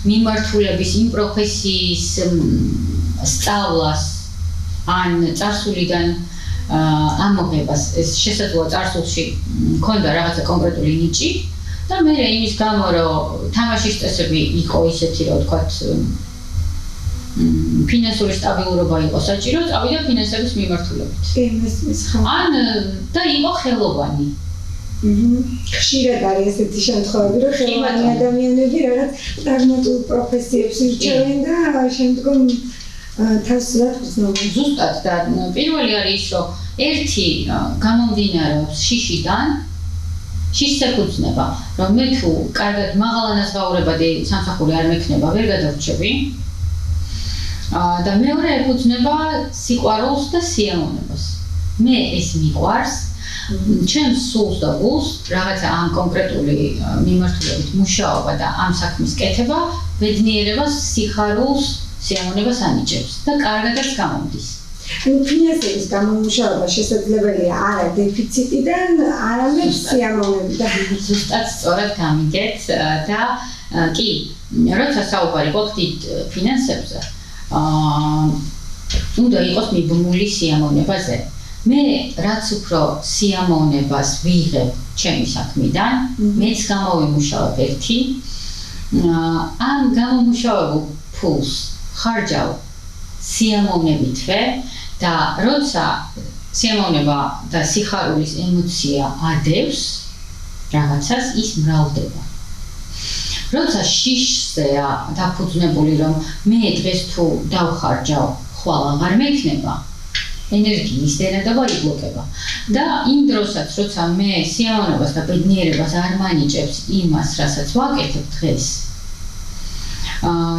B: მიმართულების, იმ პროფესიის სწავლას, ან წარსულიდან ამოღებას. ეს შესაძლოა წარსულში მქონდა რაღაცა კონკრეტული ნიჭი და მე იმის გამო, რომ თამაშის წესები იყო ისეთი, რომ ვთქვათ, ფინანსური სტაბილურობა იყო საჭირო, წავიდა ფინანსების მიმართულებით. ან და იყო ხელოვანი.
A: ხშირად არის ესეთი შემთხვევები, რომ ხელოვანი ადამიანები რაღაც პრაგმატულ პროფესიებს ირჩევენ და შემდგომ თავსად გრძნობენ.
B: ზუსტად და პირველი არის ის, რომ ერთი გამომდინარეობს შიშიდან, შიშს ეკუთვნება, რომ მე თუ კარგად მაღალანაზღაურებადი სამსახური არ მექნება, ვერ გადავრჩები. და მეორე ეკუთვნება სიყვარულს და სიამოვნებას. მე ეს მიყვარს, ჩემს სულს და გულს რაღაცა ამ კონკრეტული მიმართულებით მუშაობა და ამ საქმის კეთება ბედნიერებას, სიხარულს, სიამოვნებას ანიჭებს და კარგადაც გამომდის.
A: ფინანსების გამომუშავება შესაძლებელია არა დეფიციტიდან, არამედ სიამოვნებიდან.
B: ზუსტად სწორად გამიგეთ და კი, როცა საუბარი გვაქვს ფინანსებზე, უნდა იყოს მიბმული სიამოვნებაზე. მე რაც უფრო სიამოვნებას ვიღებ ჩემი საქმიდან, მეც გამოვიმუშავებ ერთი, ამ გამომუშავებულ ფულს ხარჯავ სიამოვნებითვე და როცა სიამოვნება და სიხარულის ემოცია ადევს რაღაცას, ის მრავლდება. როცა შიშზეა დაფუძნებული, რომ მე დღეს თუ დავხარჯავ, ხვალ აღარ მექნება, ენერგიის დენადობა იბლოკება. და იმ დროსაც, როცა მე სიამოვნებას და ბედნიერებას არ მანიჭებს იმას, რასაც ვაკეთებ დღეს,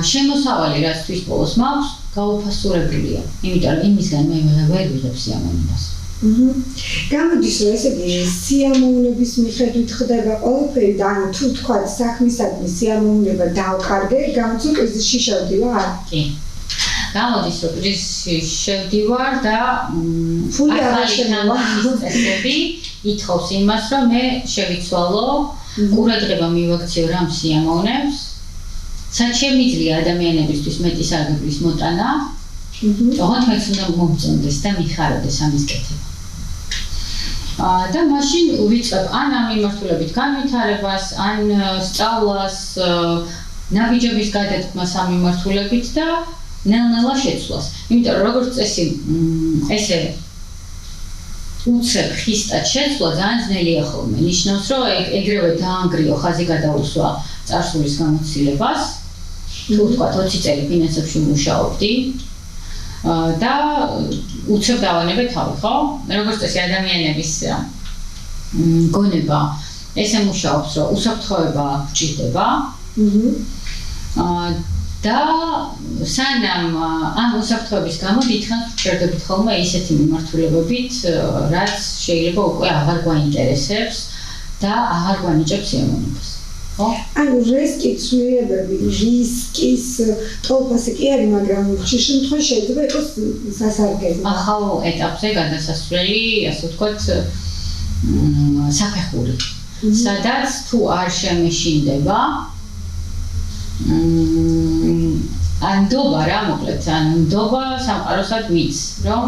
B: შემოსავალი, რაც თვის ბოლოს მაქვს, გაუფასურებულია. იმიტომ რომ იმისგან მე ვერ ვიღებ სიამოვნებას.
A: გამოდის, რომ ესე იგი სიამოვნების მიხედვით ხდება ყველაფერი და ანუ თუ თქვა საქმისადმი სიამოვნება დავკარგე, გამოდის კრიზისში შევდივარ?
B: კი. გამოდის, რომ კრიზისში შევდივარ და
A: ფული არ შემოვა.
B: წესები ითხოვს იმას, რომ მე შევიცვალო, ყურადღება მივაქციო რამ სიამოვნებს, სად შემიძლია ადამიანებისთვის მეტი სარგებლის მოტანა, ოღონდ მეც უნდა მომწონდეს და მიხარებდეს ამის კეთება. და მაშინ ვიწყებ ან ამ მიმართულებით განვითარებას, ან სწავლას, ნაბიჯების გადადგმას ამ მიმართულებით და ნელ-ნელა შეცვლას. იმიტომ რომ როგორც წესი ესე უცებ ხისტად შეცვლა ძალიან ძნელია ხოლმე. ნიშნავს, რომ ეგრევე დაანგრიო ხაზი გადაუსვა წარსულის გამოცდილებას. თუ ვთქვათ 20 წელი ფინანსებში მუშაობდი და უცებ დავანებე თავი, ხო? როგორც წესი ადამიანების გონება ესე მუშაობს, რომ უსაფრთხოება გჭირდება. და სანამ ამ უსაფრთხოების გამო დიდხანს ვჭერდებით ხოლმე ისეთი მიმართულებებით, რაც შეიძლება უკვე აღარ გვაინტერესებს და აღარ გვანიჭებს სიამოვნებას.
A: ანუ რისკი ცვლილებები, რისკის ტოლფასი კი არის, მაგრამ ხშირ შემთხვევაში შეიძლება იყოს სასარგებლო.
B: ახალ ეტაპზე გადასასვლელი, ასე ვთქვათ, საფეხური. სადაც თუ არ შემეშინდება, ანდობა რა მოკლედ, ანდობა სამყაროსად მის, რომ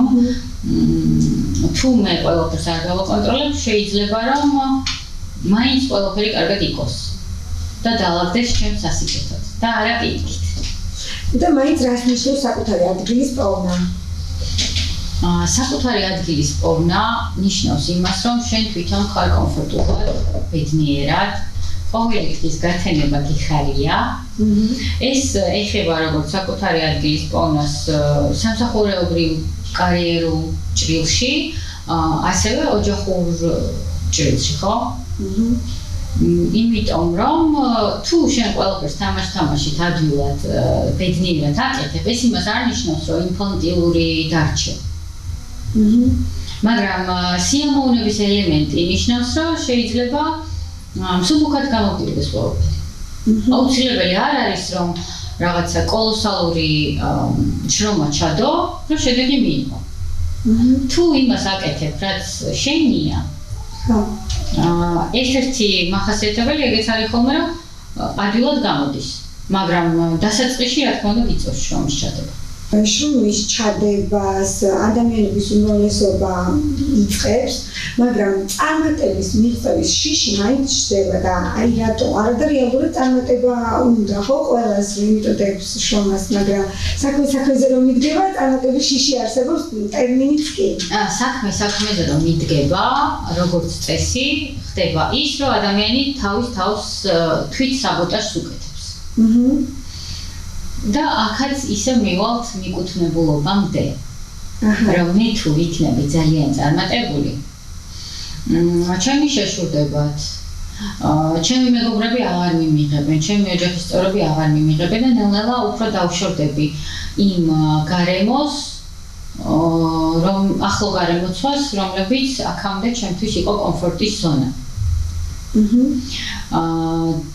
B: თუ მე ყველაფერს არ გავაკონტროლებ, შეიძლება რომ მაინც ყველაფერი კარგად იყოს. და დაალაგდეს ჩემს სასიკეთოდ და არა პირიქით.
A: და მაინც რას ნიშნავს საკუთარი ადგილის პოვნა?
B: საკუთარი ადგილის პოვნა ნიშნავს იმას, რომ შენ თვითონ ხარ კომფორტულად, ბედნიერად, ყოველი დღის გათენება გიხარია. ეს ეხება როგორც საკუთარი ადგილის პოვნას სამსახურეობრივ კარიერულ ჭრილში, ასევე ოჯახურ ჭრილში, ხო? იმიტომ რომ თუ შენ ყველაფერს თამაშით ადვილად ბედნიერად აკეთებ, ეს იმას არ ნიშნავს, რომ ინფანტილური დარჩე. მაგრამ სიამოვნების ელემენტი ნიშნავს, რომ შეიძლება მსუბუქად გამოგვიდეს ყველაფერი. აუცილებელი არ არის, რომ რაღაცა კოლოსალური შრომა ჩადო, რომ შედეგი მიიღო. თუ იმას აკეთებ, რაც შენია, ერთ-ერთი მახასიათებელი ეგეც არის ხოლმე, რომ ადვილად გამოდის, მაგრამ დასაწყისში რა თქმა უნდა გიწევს შრომის ჩადება.
A: შრომის ჩადებას ადამიანების უმრავლესობა იწყებს, მაგრამ წარმატების მიღწევის შიში მაინც ჩდება და აი რატო არადრეალურად წარმატება უნდა ხო ყველას იმიტოდებს შრომას, მაგრამ საქმეზე რომ მიდგება, წარმატების შიში არსებობს ტერმინიც კი.
B: საქმეზე რომ მიდგება, როგორც წესი, ხდება ის, რომ ადამიანი თავის თავს თვით საბოტაჟს უკეთებს. და აქაც ისე მივალთ მიკუთვნებულობამდე, რომ მე თუ ვიქნები ძალიან წარმატებული, ჩემი შეშურდებათ, ჩემი მეგობრები აღარ მიმიღებენ, ჩემი ოჯახის წევრები აღარ მიმიღებენ და ნელ-ნელა უფრო დავშორდები იმ გარემოს, რომ ახლო გარემოცვას, რომლებიც აქამდე ჩემთვის იყო კომფორტის ზონა.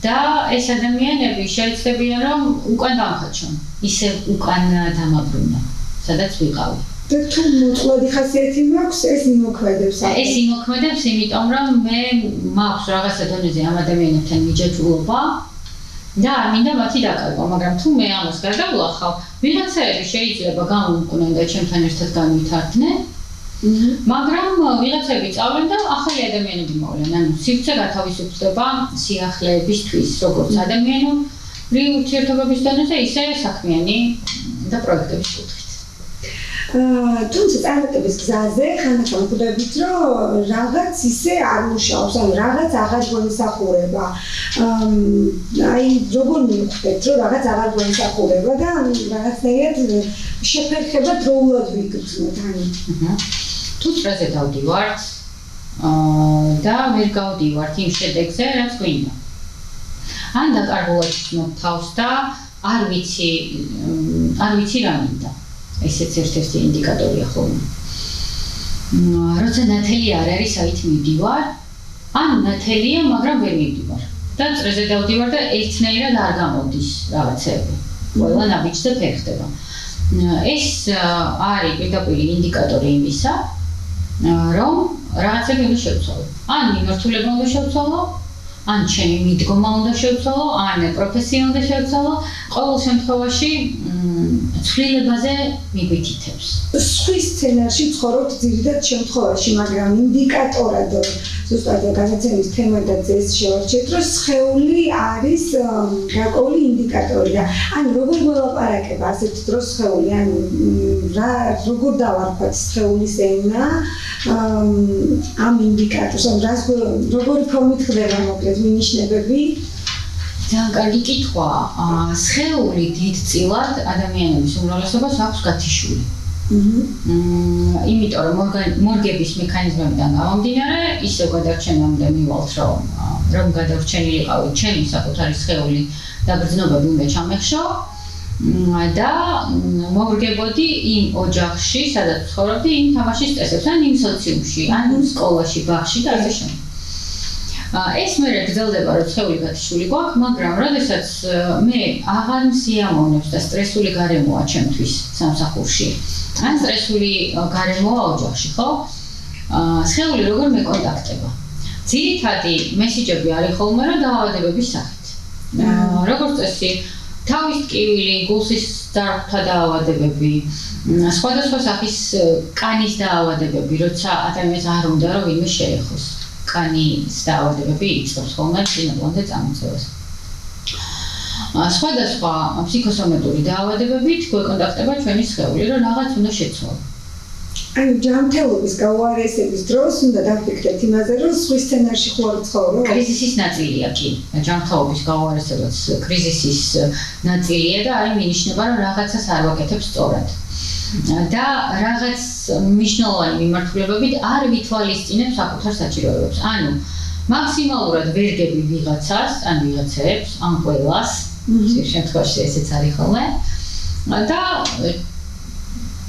B: და ეს ადამიანები შეეცდებიან, რომ უკან დამხაჩონ, ისე უკან დამაბრუნონ, სადაც ვიყავი.
A: და თუ მოწყვლადი ხასიათი მაქვს, ეს იმოქმედებს.
B: ეს იმოქმედებს, იმიტომ რომ მე მაქვს რაღაცა დონეზე ამ ადამიანებთან მიჯაჭვულობა და არ მინდა მათი დაკარგვა, მაგრამ თუ მე ამას გადავლახავ, ვიღაცაები შეიძლება გამომკვნენ და ჩემთან ერთად განვითარდნენ. მაგრამ ვიღაცები წავლენ და ახალი ადამიანები მოვლენ, ანუ სივრცე გათავისუფლდება სიახლეებისთვის, როგორც ადამიანური ურთიერთობების დონეზე, ისე საქმიანი და პროექტების კუთხით.
A: თუმცა წარმატების გზაზე ხანდახან ვხვდებით, რომ რაღაც ისე არ მუშაობს, ანუ რაღაც აღარ გვემსახურება. აი როგორ მივხვდეთ, რომ რაღაც აღარ გვემსახურება და რაღაცნაირად შეფერხება დროულად ვიგრძნოთ, ანუ
B: თუტრაზე დავდივართ და ვერ გავდივართ იმ შედეგზე, რაც გვინდა. ან დაკარგულად ვცნობ თავს და არ ვიცი რა მინდა. ესეც ერთ-ერთი ინდიკატორია ხოლმე. როცა ნათელი არ არის, აით მივდივარ, ან ნათელია, მაგრამ ვერ მივდივარ. და წრეზე დავდივარ და ერთნაირად არ გამოდის რაღაცები. ყველა ნაბიჯზე ფერხდება. ეს არის პირდაპირ ინდიკატორი იმისა, რომ რაღაცები უნდა შევცვალო. ან მიმართულება უნდა შევცვალო, ან ჩემი მიდგომა უნდა შევცვალო, ან პროფესია უნდა შევცვალო. ყოველ შემთხვევაში ცვლილებაზე მიგვითითებს.
A: სხვის სცენარში ცხოვრობთ ძირითად შემთხვევაში, მაგრამ ინდიკატორად ზუსტად განაცემის თემადაც ეს შევარჩიეთ, რომ სხეული არის გარკვეული ინდიკატორი და ანუ როგორ ველაპარაკებ ასეთ დროს სხეული, ანუ როგორ დავარქვათ სხეულის ენა ამ ინდიკატორს, როგორი ფორმით ხდება მოკლედ მინიშნებები?
B: ძალიან კარგი კითხვა. სხეული დიდწილად ადამიანების უმრავლესობას აქვს გათიშული. იმიტომ რომ მორგების მექანიზმებიდან გამომდინარე, ისევ გადარჩენამდე მივალთ, რომ გადარჩენილიყავით ჩემი საკუთარი სხეული და გრძნობები უნდა ჩამეხშო და მოვრგებოდი იმ ოჯახში, სადაც ცხოვრობდი, იმ თამაშის წესებს, ან იმ სოციუმში, ან სკოლაში, ბაღში და ასე შემდეგ. ეს მე გრძელდება, რომ სხეული გათიშული გვაქვს, მაგრამ როდესაც მე აღარ მსიამოვნებს და სტრესული გარემოა ჩემთვის სამსახურში, ან სტრესული გარემოა ოჯახში, ხო? სხეული როგორ მეკონტაქტება? ძირითადი მესიჯები არის ხოლმე, რომ დაავადებების სახით. როგორც წესი, თავის ტკივილი, გულსის ძარღვთა დაავადებები, სხვადასხვა სახის კანის დაავადებები, როცა ადამიანს არ უნდა რომ ვინმე შეეხოს. კანის დაავადებები იწვევს ხოლმე წინაპრამდე წამოწევას. სხვადასხვა ფსიქოსომატური დაავადებებით გვეკონტაქტება ჩვენი სხეული, რომ რაღაც უნდა შეცვალო.
A: ანუ ჯანმრთელობის გაუარესების დროს უნდა დავფიქრდეთ იმაზე, რომ სხვის სცენარში ხوار ცხოვრობ.
B: კრიზისის ნაწილია კი. ჯანმრთელობის გაუარესებაც კრიზისის ნაწილია და აი მინიშნება, რომ რაღაცას არ ვაკეთებ სწორად. და რაღაც მნიშვნელოვანი მიმართულებებით არ ვითვალისწინებ საკუთარ საჭიროებებს. ანუ მაქსიმალურად ვერგები ვიღაცას, ან ვიღაცებს, ან ყველას, შემთხვევაში ესეც არის ხოლმე. და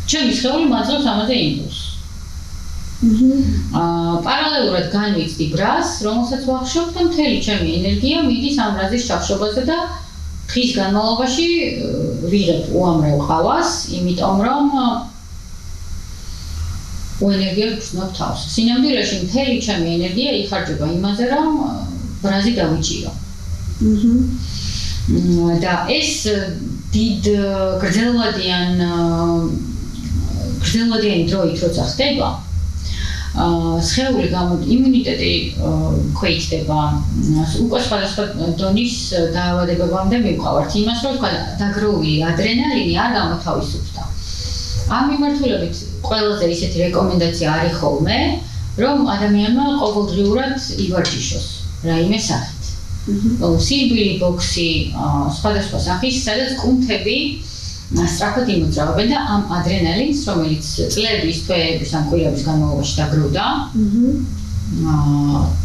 B: ჩემი სხეული მაძლევს ამაზე იმპულსს. პარალელურად განვიცდი ბრას, რომელსაც ვახშობ და მთელი ჩემი ენერგია მიდის ამ ბრაზის ჩახშობაზე და დღის განმავლობაში ვიღებ უამრავ ყავას, იმიტომ რომ უენერგია გრძნობ თავს. სინამდვილეში მთელი ჩემი ენერგია იხარჯება იმაზე, რომ ბრაზი დავიჭირო. და ეს დიდ გრძელვადიანი დროით როცა ხდება, სხეული იმუნიტეტი ქვეითდება, უკვე სხვადასხვა დონის დაავადებებამდე მივყავართ იმას, რომ დაგროვილი ადრენალინი არ გამოთავისუფლდა. ამ მიმართულებით ყველაზე ისეთი რეკომენდაცია არის ხოლმე, რომ ადამიანმა ყოველდღიურად ივარჯიშოს რაიმე სახით. სირბილი ბოქსი, სხვადასხვა სახის, სადაც კუნთები სწრაფად იმოძრავებენ და ამ ადრენალინს, რომელიც წლების, თვეების ან კვირების განმავლობაში დაგროვდა,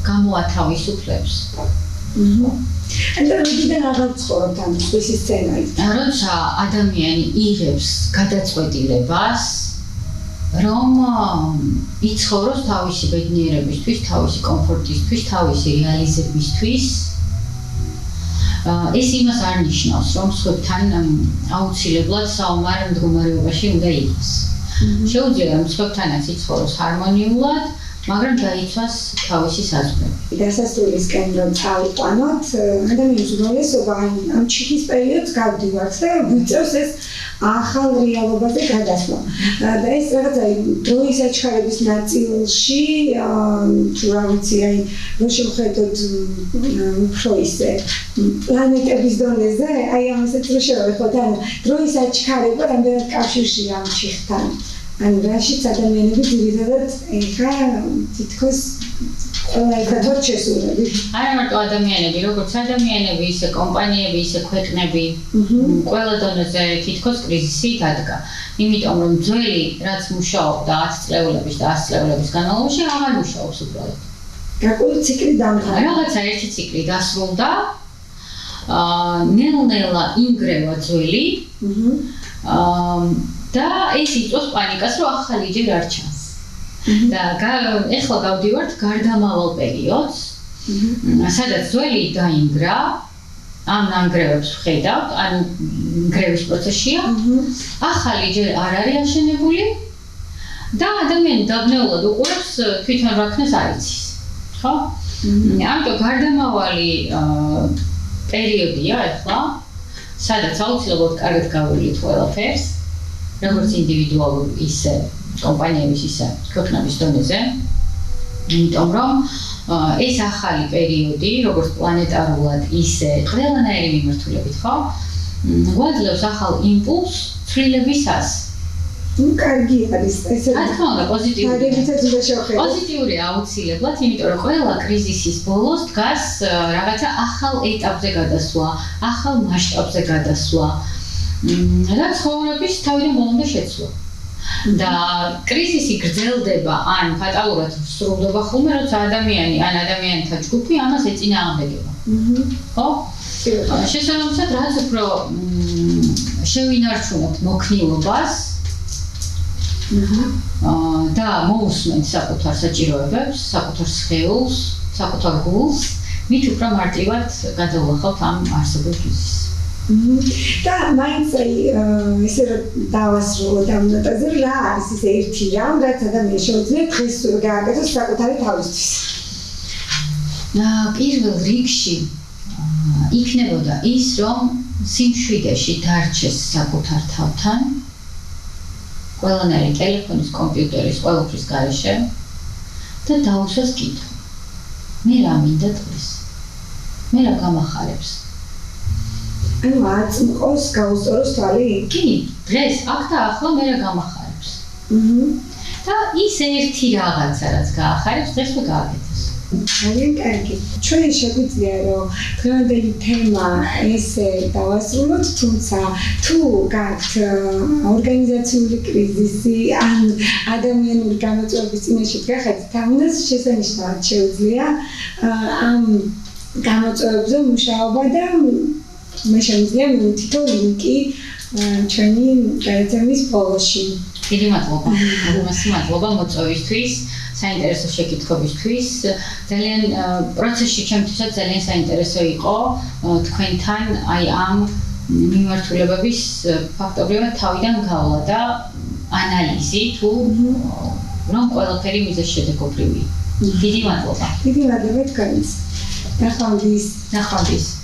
B: გამოათავისუფლებს.
A: და როდიდან აღარ ცხოვრობთ ამ სხვისი სცენარით?
B: როცა ადამიანი იღებს გადაწყვეტილებას, რომ იცხოვროს თავისი ბედნიერებისთვის, თავისი კომფორტისთვის, თავისი რეალიზებისთვის, ეს იმას არ ნიშნავს, რომ სხვებთან აუცილებლად საომარ მდგომარეობაში უნდა იყოს. შეუძლია რომ სხვებთანაც იცხოვროს ჰარმონიულად, მაგრამ დაიცვას თავისი საზღვრები.
A: დასასრულისკენ რომ წავიყვანოთ, ადამიანის უმრავლესობა ამ ჩიხის პერიოდს გავდივართ და გვიწევს ეს ახალ რეალობაზე გადასვლა. და ეს რაღაცა დროის აჩქარების ნაწილში, თუ რა ვიცი, რო შევხედოთ უფრო ისე პლანეტების დონეზე, ამასაც რო შევხედოთ, ანუ დროის აჩქარება რამდენად კავშირშია ამ ჩიხთან. ან რაშიც ადამიანები ძირითადად ეხა თითქოს ყველა ერთად ვართ შესულები.
B: არა მარტო ადამიანები, როგორც ადამიანები, ისე კომპანიები, ისე ქვეყნები, ყველა დონეზე თითქოს კრიზისი დადგა. იმიტომ რომ ძველი რაც მუშაობდა 10 წლეულების და 100 წლეულების განმავლობაში აღარ მუშაობს უბრალოდ.
A: გარკვეული ციკლი დამთავრდა.
B: რაღაცა ერთი ციკლი დასრულდა. ნელ-ნელა ინგრევა ძველი. და ეს იწვევს პანიკას, რომ ახალი ჯერ არ ჩანს. და ეხლა გავდივართ გარდამავალ პერიოდს, სადაც ძველი დაინგრა, ამ ნანგრევებს ვხედავთ, ანუ ნგრევის პროცესია, ახალი ჯერ არ არის აშენებული და ადამიანი დაბნეულად უყურებს თვითონ რა ქნას არ იცის. ხო? ამიტომ გარდამავალი პერიოდია ეხლა, სადაც აუცილებლად კარგად გავუვლით ყველაფერს. როგორც ინდივიდუალურ ისე კომპანიების ისე ქვეყნების დონეზე. იმიტომ რომ ეს ახალი პერიოდი, როგორც პლანეტარულად, ისე ყველანაირი მიმართულებით, ხო? გვაძლევს ახალ იმპულსს ცვლილებისას.
A: კარგი არის ესე.
B: რა თქმა უნდა, პოზიტიური. პოზიტიური აუცილებლად, იმიტომ რომ ყველა კრიზისის ბოლოს დგას რაღაცა ახალ ეტაპზე გადასვლა, ახალ მასშტაბზე გადასვლა. და ცხოვრების თავიდან ბოლომდე შეცვლა. და კრიზისი გრძელდება ან ფატალურად სრულდება ხოლმე, როცა ადამიანი ან ადამიანთა ჯგუფი ამას ეწინააღმდეგება. ხო? შესაბამისად, რაც უფრო შევინარჩუნოთ მოქნილობას და მოусმენთ საკუთარ საჭიროებებს, საკუთარ სხეულს, საკუთარ გულს, მით უფრო მარტივად გადავახავთ ამ არსებულ კრიზისს.
A: და მაინც ისე რომ დავასრულოთ ამ ნოტაზე, რა არის ის ერთი რამ, რაც ადამიანს შეუძლია დღეს გააკეთოს საკუთარი თავისთვის?
B: პირველ რიგში იქნებოდა ის, რომ სიმშვიდეში დარჩეს საკუთარ თავთან, ყველანაირი ტელეფონის, კომპიუტერის, ყველაფრის გარეშე და დაუსვას კითხვა. მე რა მინდა დღეს? მე რა გამახარებს?
A: ანუ აწმყოს გაუსწოროს თვალი?
B: კი, დღეს აქ და ახლა მე რა გამახარებს. და ის ერთი რაღაცა, რაც გაახარებს, დღეს მე გააკეთოს.
A: ძალიან კარგი. ჩვენ შეგვიძლია რომ დღევანდელი თემა ესე დავასრულოთ, თუმცა თუ გაქვთ ორგანიზაციული კრიზისი ან ადამიანური გამოწვევების წინაშე გახართ, თამუნას შესანიშნავად შეუძლია ამ გამოწვევებზე მუშაობა და მე შემიძლია თითო ლინკი ჩვენი გადაცემის ბოლოში.
B: დიდი მადლობა. მადლობა მოწვევისთვის. საინტერესო შეკითხვებისთვის. ძალიან პროცესში ჩემთვისაც ძალიან საინტერესო იყო თქვენთან აი ამ მიმართულებების ფაქტობრივად თავიდან გავლა და ანალიზი თუ რომ ყველაფერი მიზეზშედეგობრივი. დიდი მადლობა.
A: დიდი მადლობა თქვენს. ნახვამდის.